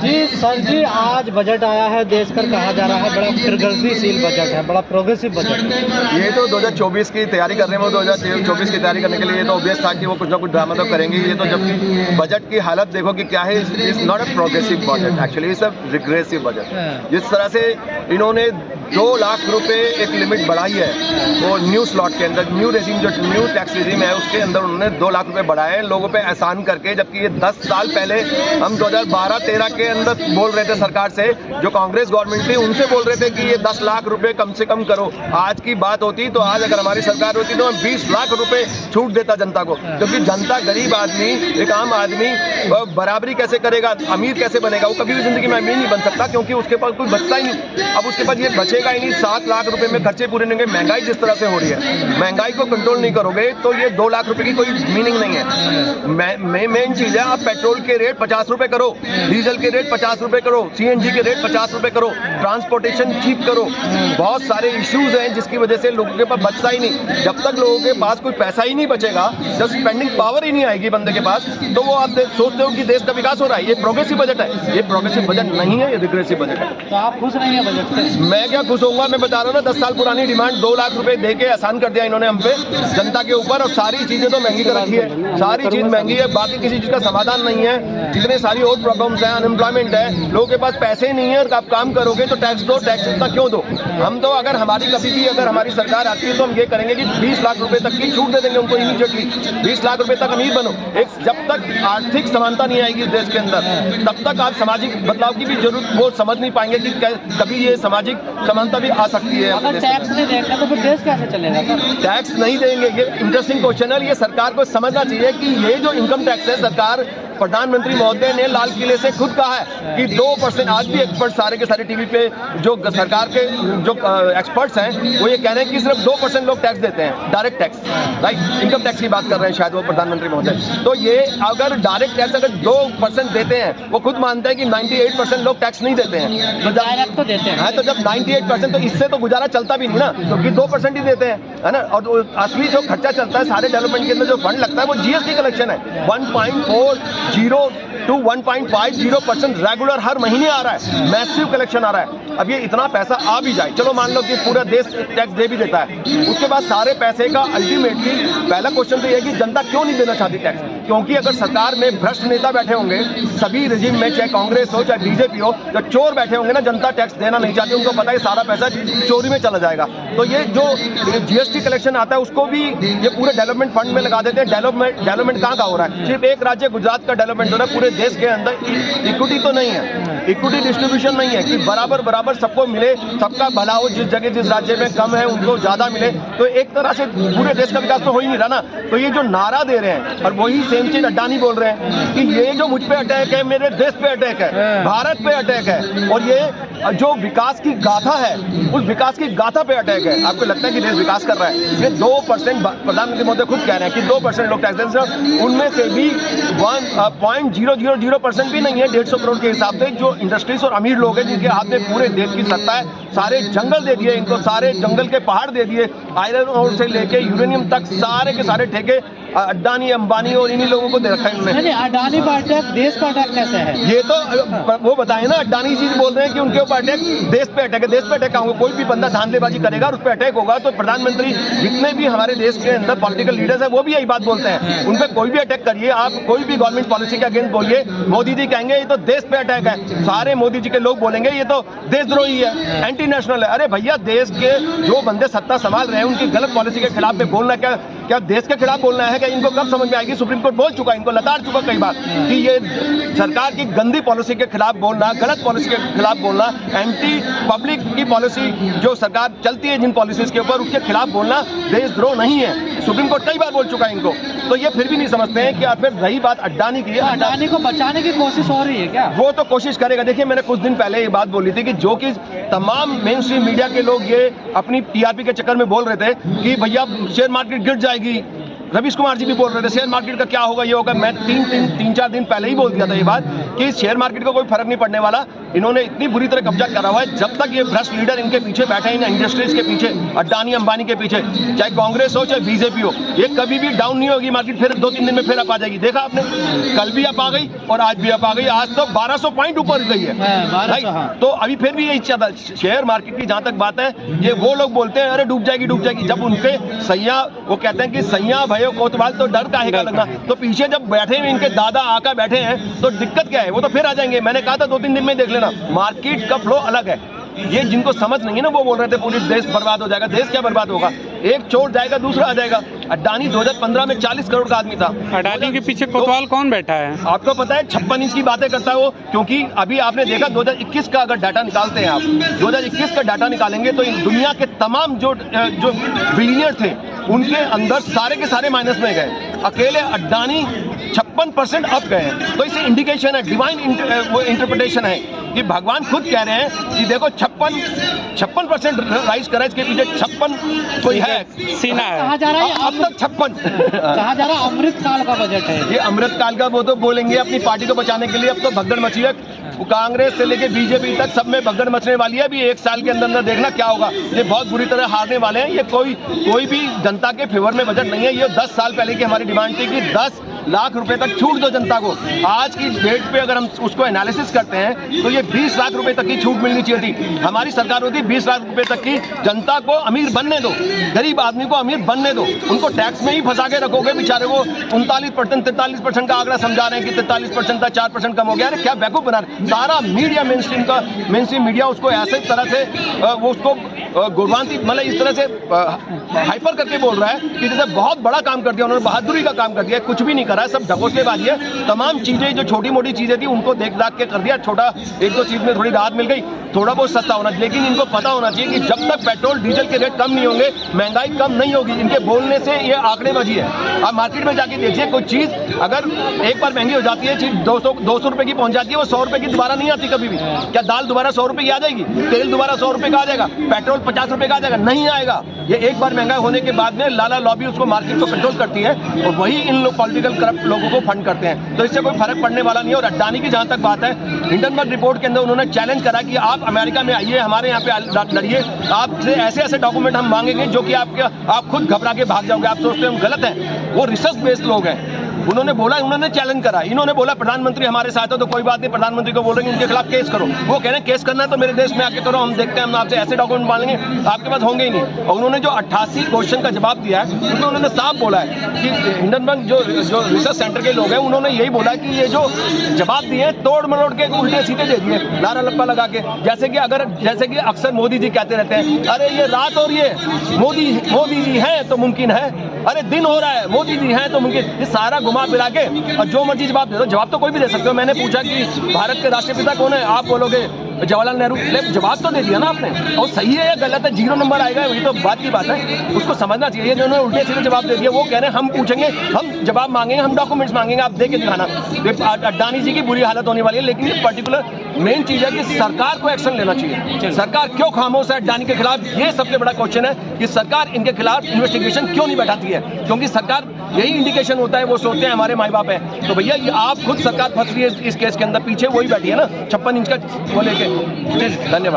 जी sir जी, आज budget आया है, देश पर कहा जा रहा है बड़ा प्रगतिशील बजट है, बड़ा प्रोग्रेसिव बजट है। ये तो 2024 की तैयारी कर रहे हैं, वो 2024 की तैयारी करने के लिए ये तो ऑब्वियस था कि वो कुछ ना कुछ ड्रामा तो करेंगे। ये तो जबकि बजट की हालत देखो कि क्या है, is not a progressive budget, actually it's a regressive budget. जिस तरह से इन्होंने 2 लाख रुपए एक लिमिट बढ़ाई है, वो न्यू स्लॉट के अंदर, न्यू रेजिम जो न्यू टैक्स रेजिम है उसके अंदर उन्होंने 2 लाख रुपए बढ़ाए लोगों पे एहसान करके, जबकि ये 10 साल पहले हम 2012-13 के अंदर बोल रहे थे सरकार से, जो कांग्रेस गवर्नमेंट थी उनसे बोल रहे थे कि ये 10 लाख रुपए कम से कम करो। आज की बात होती तो आज अगर हमारी सरकार होती तो हम 20 लाख रुपए छूट देता जनता को, क्योंकि जनता, गरीब आदमी, एक आम आदमी बराबरी कैसे करेगा, अमीर कैसे बनेगा? वो कभी भी जिंदगी में अमीर नहीं बन सकता, क्योंकि उसके पास कोई बचता ही नहीं। अब उसके पास ये बचेगा ही नहीं। 7 लाख रुपए में खर्चे पूरे नहीं होंगे। महंगाई जिस तरह से हो रही है, महंगाई को कंट्रोल नहीं करोगे तो ये 2 लाख रुपए की कोई मीनिंग नहीं है। मेन चीज है, आप पेट्रोल के रेट 50 रुपए करो, डीजल के रेट 50 रुपए करो, सीएनजी के रेट 50 रुपए करो, ट्रांसपोर्टेशन चीप करो। बहुत सारे इश्यूज हैं जिसकी वजह से लोगों के पास बचता ही नहीं। जब तक लोगों के पास कोई पैसा ही नहीं बचेगा, जब स्पेंडिंग पावर ही नहीं आएगी बंदे के पास, तो वो आप सोचते हो कि देश का विकास हो रहा है। ये प्रोग्रेसिव बजट है, ये प्रोग्रेसिव बजट नहीं है, ये रिग्रेसिव बजट है। तो आप खुश नहीं है बजट से? मैं क्या खुश होऊंगा? मैं बता रहा हूँ ना, 10 साल पुरानी डिमांड 2 लाख रुपए दे के आसान कर दिया इन्होंने हम पे, जनता के ऊपर। और सारी चीजें तो महंगी कर रखी है, सारी चीज महंगी है, बाकी किसी चीज का समाधान नहीं है। जितने सारी और प्रॉब्लम्स हैं, अनएम्प्लॉयमेंट है, लोगों के पास पैसे नहीं है, और आप काम करोगे तो टैक्स दो, टैक्स इतना क्यों दो? हम तो अगर हमारी कभी भी अगर हमारी सरकार आती है तो हम ये करेंगे कि 20 लाख रुपए तक की छूट दे देंगे उनको इमीडिएटली। 20 लाख रुपए तक अमीर बनो। एक जब तक आर्थिक समानता नहीं आएगी इस देश के अंदर, तब तक आप सामाजिक बदलाव की भी जरूरत वो समझ नहीं पाएंगे कि कभी ये सामाजिक समानता भी आ सकती है। अगर टैक्स नहीं देंगे तो फिर देश कैसे चलेगा सर? टैक्स नहीं देंगे, ये इंटरेस्टिंग क्वेश्चन है। ये सरकार को समझना चाहिए कि ये जो इनकम टैक्स है, सरकार, प्रधानमंत्री महोदय ने लाल किले से खुद कहा है कि 2%, आज भी एक्सपर्ट सारे के सारे टीवी पे जो सरकार के जो एक्सपर्ट्स हैं वो ये कह रहे हैं कि सिर्फ 2% लोग टैक्स देते हैं, direct tax, right, income tax की बात कर रहे हैं शायद वो प्रधानमंत्री महोदय। तो ये अगर डायरेक्ट टैक्स अगर 2% देते हैं, वो खुद मानते हैं कि 98% लोग टैक्स नहीं देते हैं, तो डायरेक्ट तो देते हैं। तो जब 98%, तो इससे तो गुजारा चलता भी नहीं ना, क्योंकि 2% ही देते हैं, है ना। और असली जो खर्चा चलता है सारे डेवलपमेंट के अंदर, जो फंड लगता है वो जीएसटी कलेक्शन है। 1.40 to 1.50% रेगुलर हर महीने आ रहा है, मैसिव कलेक्शन आ रहा है। अब ये इतना पैसा आ भी जाए, चलो मान लो कि पूरा देश टैक्स दे भी देता है, उसके बाद सारे पैसे का अल्टीमेटली पहला क्वेश्चन तो ये है कि जनता क्यों नहीं देना चाहती टैक्स? क्योंकि अगर सरकार में भ्रष्ट नेता बैठे होंगे, सभी रेजिम में, चाहे कांग्रेस हो चाहे बीजेपी हो, जो चोर बैठे होंगे ना, जनता टैक्स देना नहीं चाहती। उनको पता है सारा पैसा चोरी में चला जाएगा। तो ये जो जीएसटी कलेक्शन आता है उसको भी ये पूरे डेवलपमेंट फंड में लगा देते हैं। डेवलपमेंट कहाँ का हो रहा है? सिर्फ एक राज्य गुजरात का डेवलपमेंट हो रहा है, पूरे देश के अंदर इक्विटी तो नहीं है, इक्विटी डिस्ट्रीब्यूशन नहीं है कि बराबर बराबर सबको मिले, सबका भला हो, जिस जगह जिस राज्य में कम है उनको ज्यादा मिले। तो एक तरह से पूरे देश का विकास तो हो ही नहीं रहा ना। तो ये जो नारा दे रहे हैं, और वही सेम चीज अड्डानी बोल रहे हैं कि ये जो मुझ पे अटैक है, मेरे देश पे अटैक है, भारत पे अटैक है, और ये जो विकास की गाथा है उस विकास की गाथा पे अटैक है। आपको लगता है कि देश विकास कर रहा है? ये 2% प्रधानमंत्री महोदय खुद कह रहे हैं कि 2% लोग टैक्स देते हैं, उनमें से भी 1.000% भी नहीं है 150 करोड़ के हिसाब से जो इंडस्ट्रीज और अमीर लोग हैं, जिनके हाथ में पूरे देश की सत्ता है। सारे जंगल दे दिए इनको, सारे जंगल के पहाड़ दे दिए, आयरन ओर से लेके यूरेनियम तक सारे के सारे ठेके अड्डानी, अंबानी और इन्हीं लोगों को दे रखा है इन्होंने। अडानी पर अटैक, देश पर अटैक कैसे है? ये तो वो बताए ना, अड्डानी जी बोल रहे हैं कि उनके ऊपर अटैक, देश पे अटैक है। देश पे अटैक होगा, कोई भी बंदा धांधलेबाजी करेगा और उस पर अटैक होगा। तो प्रधानमंत्री, जितने भी हमारे देश के अंदर पॉलिटिकल लीडर्स है, वो भी यही बात बोलते हैं, उन पर कोई भी अटैक करिए, आप कोई भी गवर्नमेंट पॉलिसी के अगेंस्ट बोलिए, मोदी जी कहेंगे ये तो देश पे अटैक है। सारे मोदी जी के लोग बोलेंगे ये तो देशद्रोही है, एंटी नेशनल है। अरे भैया, देश के जो बंदे सत्ता संभाल रहे हैं उनकी गलत पॉलिसी के खिलाफ में बोलना क्या देश के खिलाफ बोलना है? क्या इनको कब समझ में आएगी? सुप्रीम कोर्ट बोल चुका है, इनको लताड़ चुका कई बार कि ये सरकार की गंदी पॉलिसी के खिलाफ बोलना, गलत पॉलिसी के खिलाफ बोलना, एंटी पब्लिक की पॉलिसी जो सरकार चलती है जिन पॉलिसीज के ऊपर, उसके खिलाफ बोलना देशद्रोह नहीं है। सुप्रीम कोर्ट कई बार बोल चुका है इनको, तो ये फिर भी नहीं समझते हैं। कि फिर रही बात अड्डानी की, अडानी को बचाने की कोशिश हो रही है क्या? वो तो कोशिश करेगा। देखिए, मैंने कुछ दिन पहले ये बात बोली थी कि जो कि तमाम मेन स्ट्रीम मीडिया के लोग ये अपनी टीआरपी के चक्कर में बोल रहे थे कि भैया शेयर मार्केट गिर जाएगी, रवीश कुमार जी भी बोल रहे थे शेयर मार्केट का क्या होगा, ये होगा। मैं तीन चार दिन पहले ही बोल दिया था ये बात कि शेयर मार्केट को कोई फर्क नहीं पड़ने वाला। इन्होंने इतनी बुरी तरह कब्जा करा हुआ है, जब तक ये भ्रष्ट लीडर इनके पीछे बैठे हैं, इन इंडस्ट्रीज के पीछे, अडानी अंबानी के पीछे, चाहे कांग्रेस हो चाहे बीजेपी हो, ये कभी भी डाउन नहीं होगी मार्केट। फिर 2-3 दिन में फिर अप आ जाएगी। देखा आपने, कल भी अप आ गई और आज भी अप आ गई। आज तो 1200 पॉइंट ऊपर गई है। तो अभी फिर भी यही चाहता शेयर मार्केट की जहां तक बात है, ये वो लोग बोलते हैं अरे डूब जाएगी, जब उनके सैया वो कहते हैं कि सैया भयो कोतवाल तो डर काहे का लगना। तो पीछे जब बैठे हुए इनके दादा आका बैठे हैं तो दिक्कत क्या है, वो तो फिर आ जाएंगे। मैंने कहा था 2-3 दिन में देख लेना, मार्केट का फ्लो अलग है। ये जिनको समझ नहीं है ना, वो बोल रहे थे पूरी देश बर्बाद हो जाएगा। देश क्या बर्बाद होगा, एक चोर जाएगा दूसरा आ जाएगा। अडानी 2015 में 40 करोड़ का आदमी था। अडानी के पीछे कोतवाल कौन बैठा है आपको पता है? 56 इंच की बातें करता है वो, क्योंकि अभी आपने देखा 2021 का अगर डाटा निकालते हैं आप, 2021 का डाटा निकालेंगे तो दुनिया के तमाम जो बिलियनियर थे उनके अंदर सारे के सारे माइनस में गए। अकेले अडानी 56% अप गए हैं। तो इसे इंडिकेशन है, डिवाइन वो इंटरप्रिटेशन है कि भगवान खुद कह रहे हैं कि देखो 56% राइज करा, इसके पीछे 56 कोई है, सीना है। कहा जा रहा है अब तक 56 कहा जा रहा है अमृत काल का बजट है ये। अमृत काल का वो तो बोलेंगे अपनी पार्टी को बचाने के लिए। अब तो भगदड़ मची है, कांग्रेस से लेके बीजेपी तक सब में भगदड़ मचने वाली है। अभी 1 साल के अंदर देखना क्या होगा। ये बहुत बुरी तरह हारने वाले हैं। ये कोई भी जनता के फेवर में बजट नहीं है। ये 10 साल पहले की हमारी डिमांड थी कि 10 लाख रुपए तक छूट दो जनता को। आज की डेट पे अगर हम उसको एनालिसिस करते हैं तो ये 20 लाख रुपए तक की छूट मिलनी चाहिए थी। हमारी सरकार होती 20 लाख रुपए तक की। जनता को अमीर बनने दो, गरीब आदमी को अमीर बनने दो। उनको टैक्स में ही फंसा के रखोगे बेचारे को। 39% 43% का आंकड़ा समझा रहे हैं कि 43% था, 4% कम हो गया। अरे क्या बेवकूफ बना रहे। सारा मीडिया मेन स्ट्रीम मीडिया उसको ऐसे तरह से वो उसको गुणवान्ती मतलब इस तरह से हाइपर करके बोल रहा है कि जैसे बहुत बड़ा काम कर दिया उन्होंने, बहादुरी का काम कर दिया। कुछ भी नहीं करा है, सब ढकोसलेबाजी है। तमाम चीजें जो छोटी मोटी चीजें थी उनको देख दाख के कर दिया। छोटा 1-2 चीज में थोड़ी राहत मिल गई, थोड़ा बहुत सस्ता होना। लेकिन इनको पता होना चाहिए कि जब तक पेट्रोल डीजल के रेट कम नहीं होंगे, महंगाई कम नहीं होगी। इनके बोलने से ये आंकड़ेबाजी है। आप मार्केट में जाके देखिए, कोई चीज अगर एक बार महंगी हो जाती है, चीज 200 रुपए की पहुंच जाती है, वो 100 रुपए की दोबारा नहीं आती कभी भी। क्या दाल दोबारा 100 रुपए की आ जाएगी? तेल दोबारा 100 रुपए का आ जाएगा? पेट्रोल 50 रुपए का आ जाएगा? नहीं आएगा। ये एक बार महंगा होने के बाद में लाला लॉबी उसको मार्केट को कंट्रोल करती है और वही इन लोग पॉलिटिकल करप्ट लोगों को फंड करते हैं। तो इससे कोई फर्क पड़ने वाला नहीं है। और अडानी की जहां तक बात है, हिंडनबर्ग रिपोर्ट के अंदर उन्होंने चैलेंज करा कि आप अमेरिका में आइए, हमारे यहाँ पे लड़िए, आपसे ऐसे डॉक्यूमेंट हम मांगेंगे जो कि आप खुद घबरा के भाग जाओगे। आप सोचते हैं हम गलत हैं, वो रिसर्च बेस्ड लोग हैं। उन्होंने बोला, उन्होंने चैलेंज करा। इन्होंने बोला प्रधानमंत्री हमारे साथ हो तो कोई बात नहीं, प्रधानमंत्री को बोल रहे हैं उनके खिलाफ केस करो। वो कह रहे हैं केस करना है तो मेरे देश में आके करो, हम देखते हैं, हम आपसे ऐसे डॉक्यूमेंट मांगेंगे आपके पास होंगे ही नहीं। और उन्होंने जो 88 क्वेश्चन का जवाब दिया है उसमें उन्होंने साफ बोला है कि हिंडनबर्ग जो रिसर्च सेंटर के लोग हैं उन्होंने यही बोला कि ये जो जवाब दिए तोड़ मरोड़ के उल्टे सीधे दे दिए, लारा लप्पा लगा के। जैसे कि अक्सर मोदी जी कहते रहते हैं, अरे ये रात हो रही है, मोदी जी हैं तो मुमकिन है, अरे दिन हो रहा है, मोदी जी हैं तो मुमकिन। ये सारा घुमा फिरा के और जो मर्जी जवाब दे दो। जवाब तो कोई भी दे सकते हो। मैंने पूछा कि भारत के राष्ट्रपिता कौन है, आप बोलोगे जवाहरलाल नेहरू। जवाब तो दे दिया ना आपने। और सही है या गलत है, 0 नंबर आएगा, वही तो बात की बात है। उसको समझना चाहिए। जो उन्होंने उल्टे सीधे जवाब दे दिया, वो कह रहे हैं हम पूछेंगे, हम जवाब मांगेंगे, हम डॉक्यूमेंट्स मांगेंगे, आप दे के दिखाना। अडानी जी की बुरी हालत होने वाली है। लेकिन ये पर्टिकुलर मेन चीज है कि सरकार को एक्शन लेना चाहिए। सरकार क्यों खामोश है अडानी के खिलाफ, ये सबसे बड़ा क्वेश्चन है कि सरकार इनके खिलाफ इन्वेस्टिगेशन क्यों नहीं बैठाती है। क्योंकि सरकार यही इंडिकेशन होता है, वो सोचते हैं हमारे माई बाप है। तो भैया ये आप खुद सरकार फंस रही है इस केस के अंदर, पीछे वही बैठी है ना 56 इंच का वो लेके। धन्यवाद।